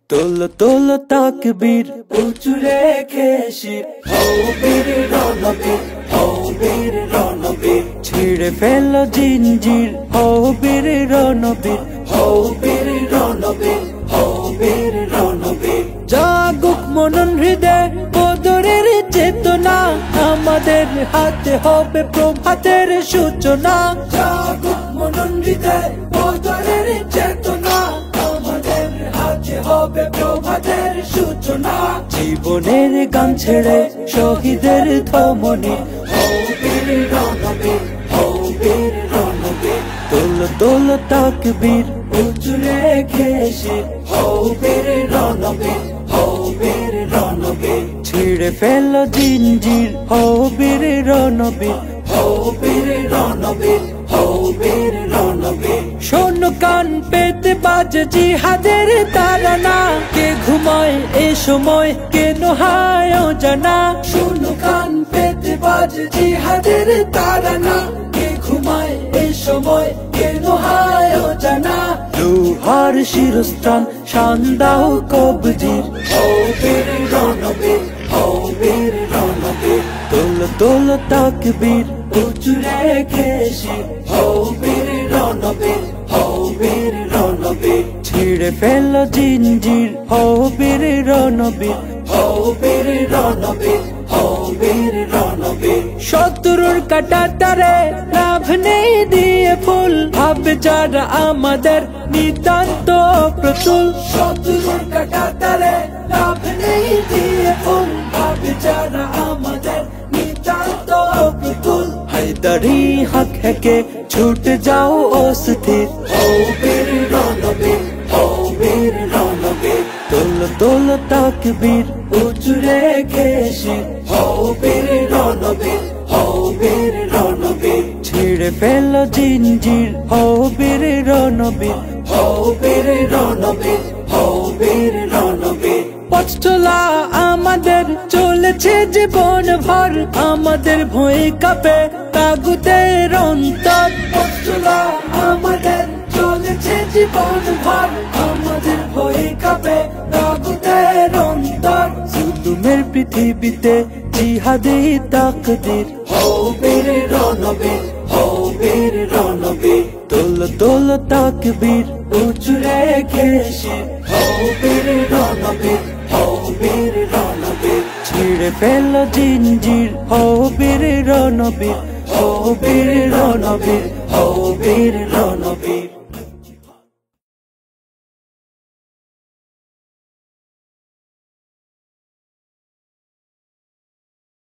তোলো তোলো তাকবীর উঁচু রেখে শির হও বীর রণবীর হও বীর রণবীর ছিঁড়ে ফেলো জিঞ্জির হও বীর রণবীর হও বীর রণবীর হও বীর রণবীর জাগুক মনন হৃদয় বদরের চেতনা আমাদের হাতে হবে প্রভাতের সূচনা জাগুক মনন হৃদয় বদরের চেতনা আমাদের হাতে হবে প্রভাতের সূচনা জীবনের গান ছেড়ে শহীদের ধমনী হও বীর রণবীর হও বীর রণবীর তোলো তোলো তাকবীর উঁচু রেখে শির হও বীর রণবীর হও বীর রণবীর ছিঁড়ে ফেলো জিঞ্জির হও বীর রণবীর হও বীর রণবীর হও বীর রণবীর শোনো কান পেতে বাজে জিহাদের তারানা কে ঘুমায় এ সময় কেন হায় জানা শোনো কান পেতে বাজে জিহাদের তারানা কে ঘুমায় এ সময় কেন হায় জানা লোহার শিরস্ত্রাণ শান্দাও কবজির হও বীর রণবীর হও বীর রণবীর তোলো তোলো তাকবীর উঁচু রেখে শির হও বীর রণবীর হও বীর রণবীর ছিঁড়ে ফেলো জিঞ্জির হও বীর রণবীর হও বীর রণবীর হও বীর রণবীর শত্রুর কাটা তারে লাভ নেই দিয়ে ফুল ভাবে যারা আমাদের নিতান্ত প্রতুল শত্রুর কাটা তারে লাভ নেই দিয়ে ফুল ভাবে যারা আমাদের নিতান্ত প্রতুল হায়দারি হক হেকে ছুট যাও অস্থির হও বীর রণবীর হও বীর রণবীর তোলো তোলো তাকবীর উঁচু রেখে শির হও বীর রণবীর হও বীর রণবীর ছিঁড়ে ফেলো জিঞ্জির হও বীর রণবীর হও বীর রণবীর হও বীর রণবীর পথ চলা আমাদের চলেছে জীবন ভর আমাদের ভয় কাঁপে তাগুতের অন্তর পথ চলা আমাদের চলেছে জীবন ভর আমাদের ভয় কাঁপে তাগুতের অন্তর জুলুমের পৃথিবীতে জিহাদি তাকদীর হও বীর রণবীর হও বীর রণবীর তোলো তোলো তাকবীর উঁচু রেখে শির হও বীর রণবীর হও বীর রণবীর ছিঁড়ে ফেলো জিঞ্জির হও বীর রণবীর হও বীর রণবীর হও বীর রণবীর।